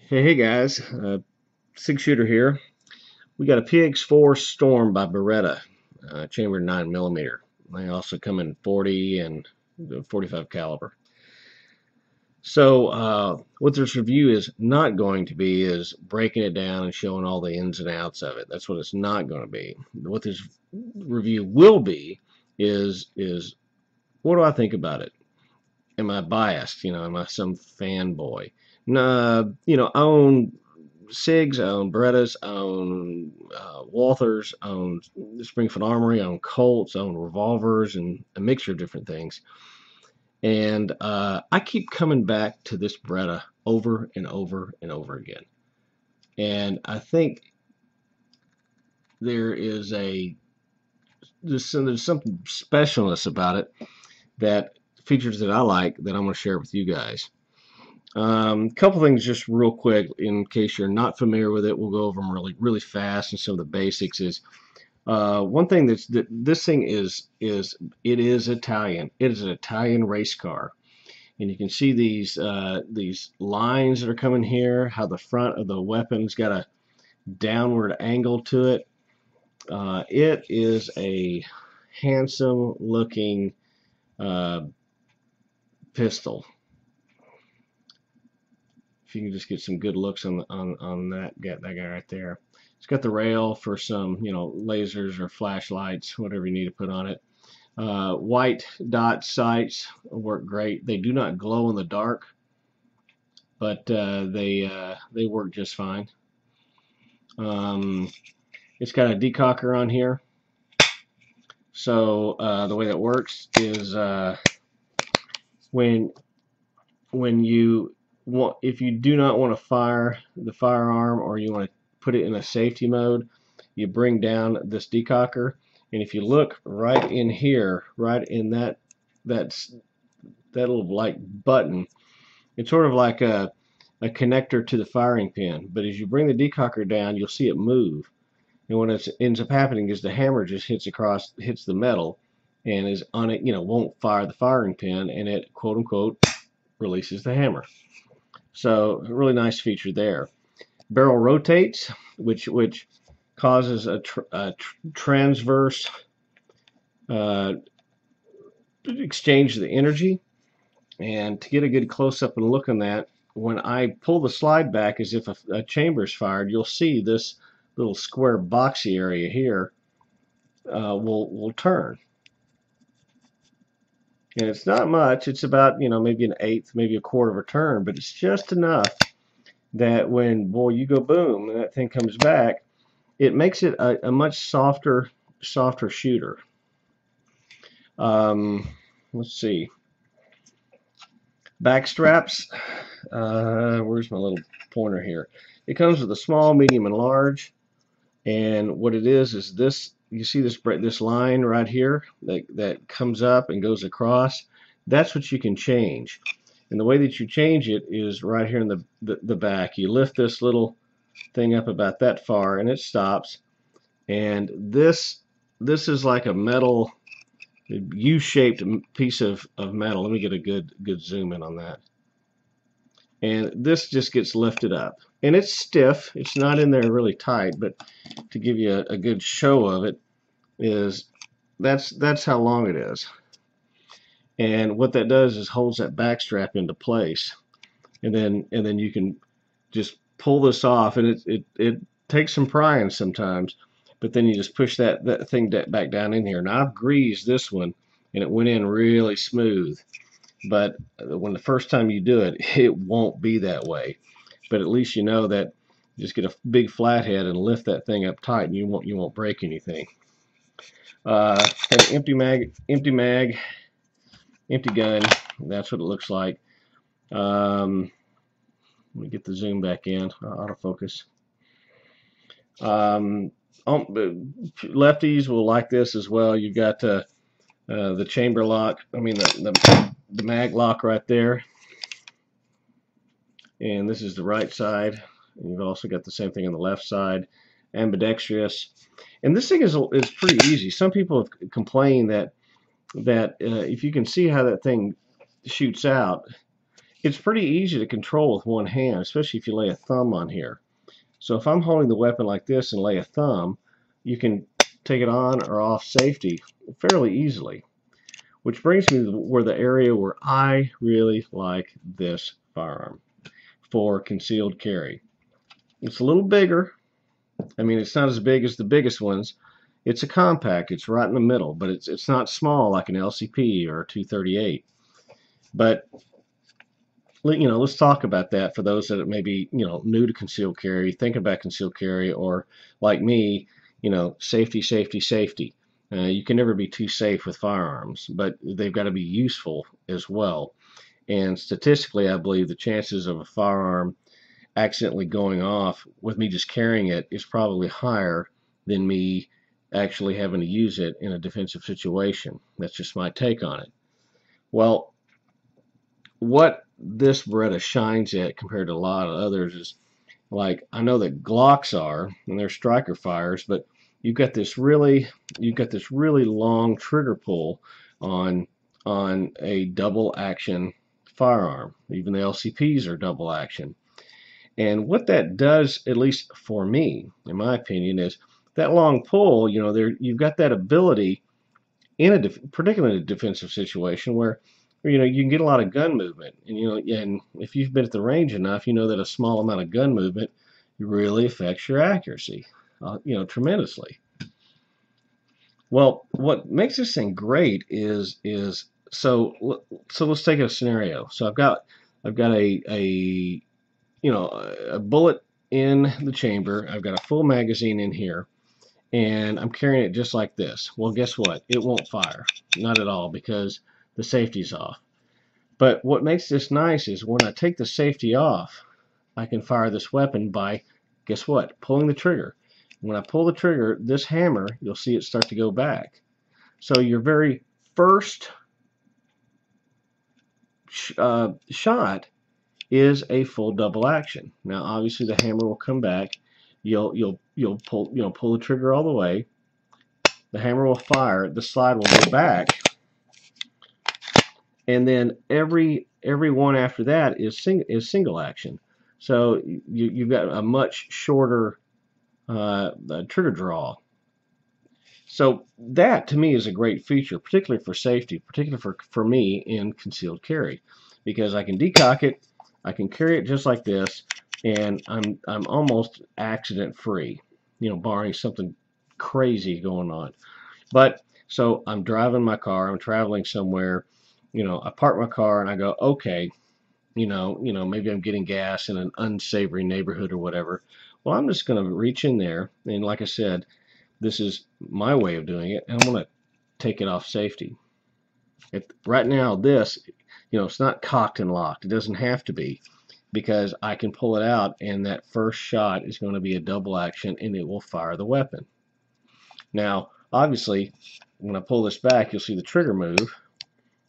Hey guys, six shooter here. We got a PX4 Storm by Beretta, chambered 9mm. They also come in 40 and 45 caliber. So what this review is not going to be is breaking it down and showing all the ins and outs of it. That's what it's not going to be. What this review will be is what do I think about it? Am I biased? Am I some fanboy? No, I own SIGs, I own Berettas, I own Walthers, I own Springfield Armory, I own Colts, I own revolvers, and a mixture of different things. And I keep coming back to this Beretta over and over and over again. And I think there's something specialness about it, that features that I like, that I'm going to share with you guys. Couple things just real quick in case you're not familiar with it. We'll go over them really fast, and some of the basics is one thing that this thing is it is Italian. It is an Italian race car, and you can see these lines that are coming here, how the front of the weapon's got a downward angle to it. It is a handsome looking pistol. If you can just get some good looks on that guy right there. It's got the rail for some lasers or flashlights, whatever you need to put on it. White dot sights work great. They do not glow in the dark, but they work just fine. It's got a decocker on here. So the way that works is if you do not want to fire the firearm, or you want to put it in a safety mode, you bring down this decocker, and if you look right in here, right in that little like button, it's sort of like a connector to the firing pin. But as you bring the decocker down, you'll see it move, and what ends up happening is the hammer just hits the metal, and is on it, won't fire the firing pin, and it quote unquote releases the hammer. So a really nice feature there. Barrel rotates, which causes a transverse exchange of the energy. And to get a good close-up and look on that, when I pull the slide back as if a chamber is fired, you'll see this little square boxy area here will turn. And it's not much. It's about, maybe an eighth, maybe a quarter of a turn, but it's just enough that when, boy, you go boom and that thing comes back, it makes it a much softer shooter. Let's see. Back straps. Where's my little pointer here? It comes with a small, medium, and large. And what it is this. You see this line right here that comes up and goes across. That's what you can change. And the way that you change it is right here in the back. You lift this little thing up about that far, and it stops. And this is like a metal U-shaped piece of metal. Let me get a good zoom in on that. And this just gets lifted up, and it's stiff. It's not in there really tight, but to give you a good show of it, that's how long it is. And what that does is holds that back strap into place, and then you can just pull this off, and it takes some prying sometimes, but then you just push that thing back down in here. Now I've greased this one, and it went in really smooth. But when the first time you do it, it won't be that way. But at least you know that you just get a big flathead and lift that thing up tight, and you won't break anything. Got an empty mag, empty gun. That's what it looks like. Let me get the zoom back in. Autofocus. Lefties will like this as well. You've got the chamber lock. I mean the mag lock right there, and this is the right side, and you've also got the same thing on the left side. Ambidextrous, and this thing is pretty easy. Some people have complained that if you can see how that thing shoots out, it's pretty easy to control with one hand, especially if you lay a thumb on here. So if I'm holding the weapon like this and lay a thumb, you can take it on or off safety fairly easily. Which brings me to where the area where I really like this firearm for concealed carry. It's a little bigger. I mean, it's not as big as the biggest ones. It's a compact. It's right in the middle, but it's not small like an LCP or a 238. But let's talk about that for those that may be new to concealed carry, think about concealed carry, or like me, safety, safety, safety. You can never be too safe with firearms, but they've got to be useful as well. And statistically, I believe the chances of a firearm accidentally going off with me just carrying it is probably higher than me actually having to use it in a defensive situation. That's just my take on it. Well, what this Beretta shines at compared to a lot of others is, like, I know that Glocks are, and they're striker fires, but you've got this really long trigger pull on a double action firearm. Even the LCPs are double action. And what that does, at least for me, in my opinion, is that long pull, you've got that ability in particularly in a defensive situation where you can get a lot of gun movement, and if you've been at the range enough, you know that a small amount of gun movement really affects your accuracy, tremendously. Well, what makes this thing great is so let's take a scenario. So I've got a bullet in the chamber. I've got a full magazine in here, and I'm carrying it just like this. Well, guess what? It won't fire. Not at all, because the safety's off. But what makes this nice is when I take the safety off, I can fire this weapon by, guess what? Pulling the trigger. When I pull the trigger, this hammer, you'll see it start to go back. So your very first shot is a full double action. Now, obviously, the hammer will come back. You'll pull the trigger all the way. The hammer will fire. The slide will go back, and then every one after that is single action. So you've got a much shorter trigger draw. So that, to me, is a great feature, particularly for safety, particularly for me in concealed carry, because I can decock it, I can carry it just like this, and I'm almost accident free, barring something crazy going on. But so I'm driving my car, I'm traveling somewhere, I park my car and I go, okay, maybe I'm getting gas in an unsavory neighborhood or whatever. Well, I'm just going to reach in there, and like I said, this is my way of doing it, and I'm going to take it off safety. Right now, this, it's not cocked and locked. It doesn't have to be, because I can pull it out, and that first shot is going to be a double action, and it will fire the weapon. Now, obviously, when I pull this back, you'll see the trigger move.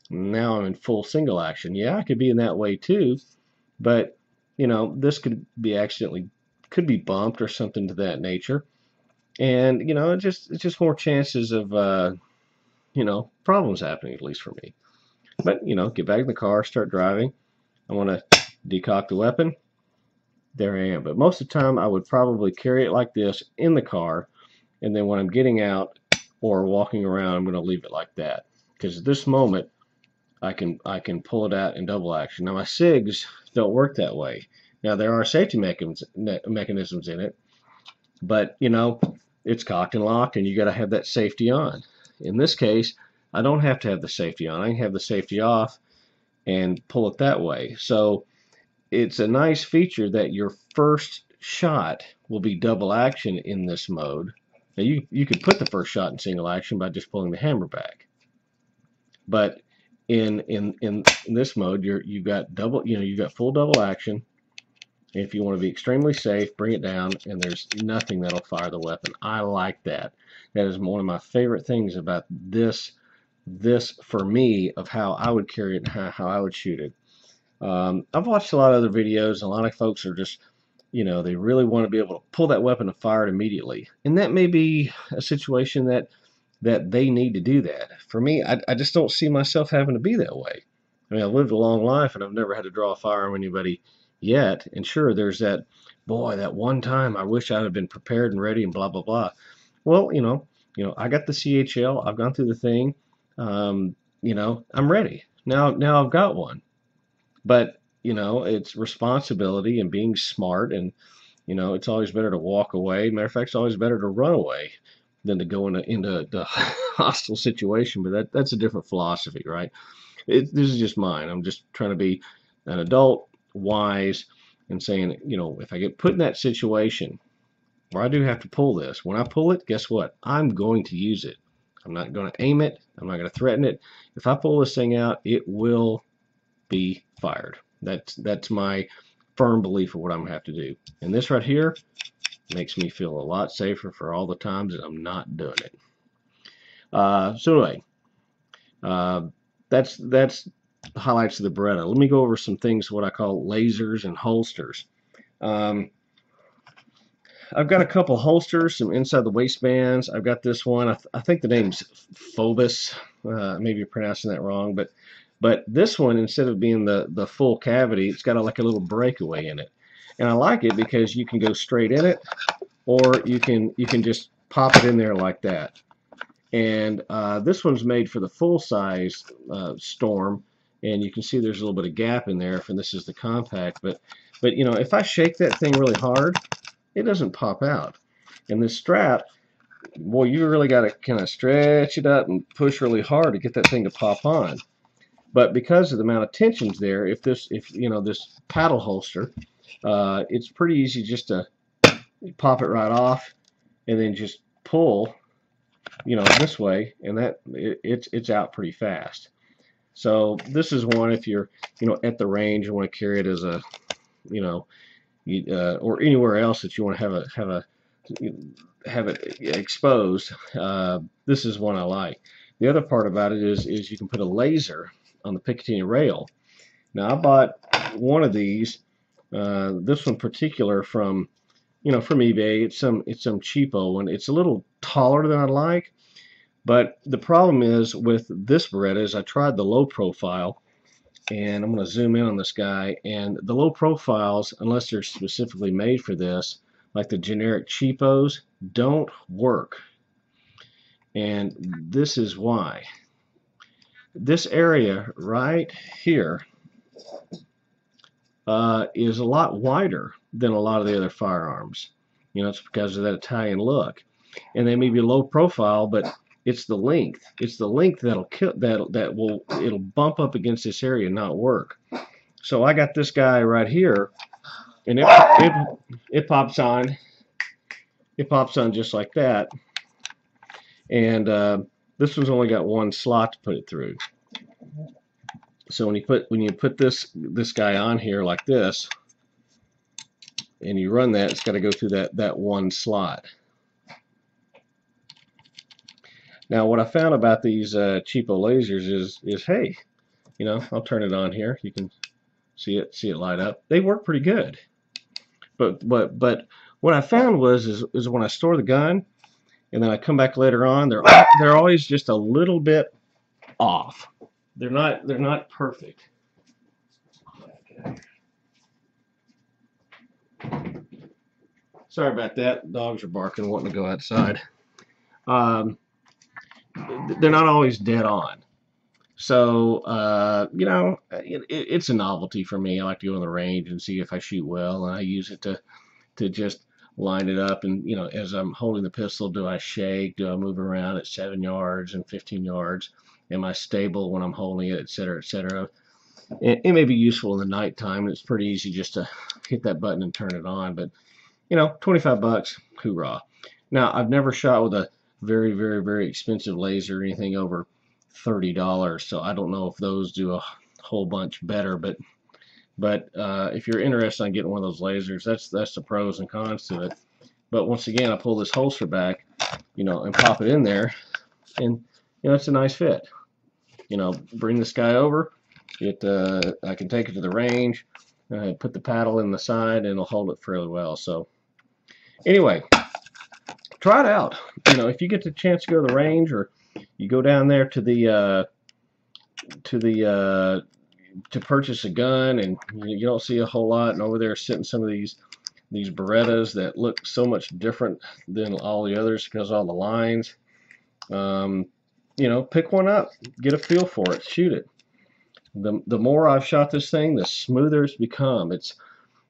Now I'm in full single action. Yeah, I could be in that way too, but this could be bumped or something to that nature, and it's just more chances of problems happening, at least for me. But get back in the car, start driving. I want to decock the weapon. There I am. But most of the time, I would probably carry it like this in the car, and then when I'm getting out or walking around, I'm going to leave it like that, because at this moment, I can pull it out in double action. Now, my SIGs don't work that way. Now, there are safety mechanisms in it, but it's cocked and locked, and you got to have that safety on. In this case, I don't have to have the safety on. I can have the safety off and pull it that way. So it's a nice feature that your first shot will be double action in this mode. Now, you could put the first shot in single action by just pulling the hammer back, but in this mode, you've got full double action. If you want to be extremely safe, bring it down, and there's nothing that'll fire the weapon. I like that. That is one of my favorite things about this for me, of how I would carry it and how I would shoot it. I've watched a lot of other videos, and a lot of folks are just, they really want to be able to pull that weapon and fire it immediately. And that may be a situation that they need to do that. For me, I just don't see myself having to be that way. I mean, I've lived a long life and I've never had to draw a firearm on anybody yet. And sure, there's that, boy, that one time I wish I'd have been prepared and ready and blah blah blah. Well, I got the CHL. I've gone through the thing. I'm ready now. Now I've got one. But it's responsibility and being smart, and it's always better to walk away. Matter of fact, it's always better to run away than to go into the hostile situation. But that's a different philosophy, right? This is just mine. I'm just trying to be an adult, wise, and saying, if I get put in that situation where I do have to pull this, when I pull it, guess what? I'm going to use it. I'm not going to aim it. I'm not going to threaten it. If I pull this thing out, it will be fired. That's my firm belief of what I'm going to have to do. And this right here makes me feel a lot safer for all the times that I'm not doing it. So anyway, that's the highlights of the Beretta. Let me go over some things, what I call lasers and holsters. I've got a couple holsters, some inside the waistbands. I've got this one. I think the name's Phobos. Maybe you're pronouncing that wrong, but this one, instead of being the full cavity, it's got like a little breakaway in it, and I like it because you can go straight in it, or you can just pop it in there like that. And this one's made for the full size Storm, and you can see there's a little bit of gap in there. And this is the compact, but if I shake that thing really hard, it doesn't pop out. And this strap, boy, you really got to kind of stretch it up and push really hard to get that thing to pop on. But because of the amount of tensions there, if this paddle holster, it's pretty easy just to pop it right off and then just pull, this way, and it's out pretty fast. So this is one, if you're at the range, you want to carry it as a or anywhere else that you want to have it exposed. This is one I like. The other part about it is you can put a laser on the Picatinny rail. Now I bought one of these, this one particular from eBay. It's some cheapo one. It's a little taller than I'd like, but the problem is with this Beretta is I tried the low profile, and I'm going to zoom in on this guy, and the low profiles, unless they're specifically made for this, like the generic cheapos, don't work. And this is why. This area right here is a lot wider than a lot of the other firearms. It's because of that Italian look. And they may be low profile, but it's the length. It's the length that'll kill, it'll bump up against this area and not work. So I got this guy right here, and it pops on. It pops on just like that. And this one's only got one slot to put it through. So when you put this guy on here like this, and you run that, it's got to go through that one slot. Now, what I found about these cheapo lasers is hey, I'll turn it on here. You can see it light up. They work pretty good. But what I found is when I store the gun, and then I come back later on, they're always just a little bit off. They're not perfect. Sorry about that. Dogs are barking, wanting to go outside. They're not always dead on. So, it's a novelty for me. I like to go on the range and see if I shoot well, and I use it to just line it up. And, as I'm holding the pistol, do I shake? Do I move around at 7 yards and 15 yards? Am I stable when I'm holding it, et cetera, et cetera? It may be useful in the nighttime, and it's pretty easy just to hit that button and turn it on. But, $25, hoorah. Now, I've never shot with a very, very, very expensive laser or anything over $30, so I don't know if those do a whole bunch better. But if you're interested in getting one of those lasers, that's the pros and cons to it. But once again, I pull this holster back, and pop it in there, and it's a nice fit. Bring this guy over. I can take it to the range, put the paddle in the side, and it'll hold it fairly well. So anyway, try it out. If you get the chance to go to the range, or you go down there to the to purchase a gun, and you don't see a whole lot. And over there sitting some of these Berettas that look so much different than all the others because of all the lines. You know, pick one up, get a feel for it, shoot it. The more I've shot this thing, the smoother it's become. It's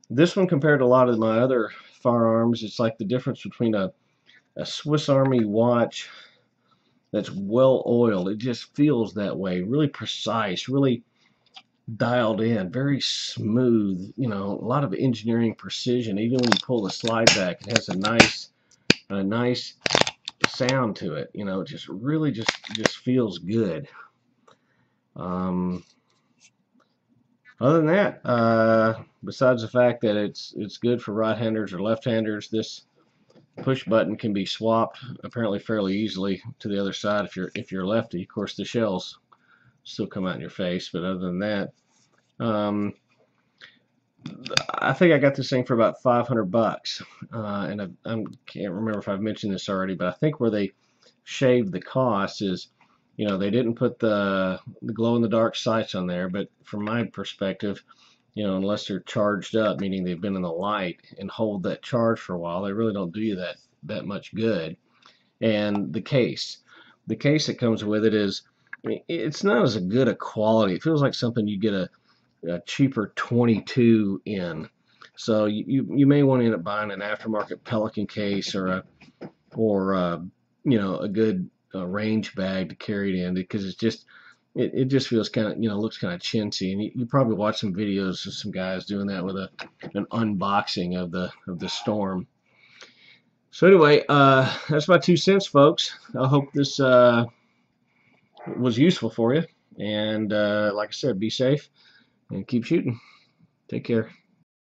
this one compared to a lot of my other firearms. It's like the difference between a Swiss Army watch that's well oiled. It just feels that way, really precise, really dialed in, very smooth. You know, a lot of engineering precision. Even when you pull the slide back, it has a nice sound to it. You know, it just really just feels good. Other than that, besides the fact that it's good for right-handers or left-handers, this push button can be swapped apparently fairly easily to the other side if you're lefty. Of course, the shells still come out in your face, but other than that, I think I got this thing for about $500, and I can't remember if I've mentioned this already, but I think where they shaved the cost is, you know, they didn't put the glow-in-the-dark sights on there, but from my perspective, you know, unless they're charged up, meaning they've been in the light and hold that charge for a while, they really don't do you that much good. And the case that comes with it is, it's not as good a quality. It feels like something you get a cheaper 22 in. So you may want to end up buying an aftermarket Pelican case or you know, a good range bag to carry it in, because it's just it just feels kind of, you know, looks kind of chintzy. And you probably watch some videos of some guys doing that with an unboxing of the Storm. So anyway, that's my 2 cents, folks. I hope this was useful for you. And like I said, be safe and keep shooting. Take care.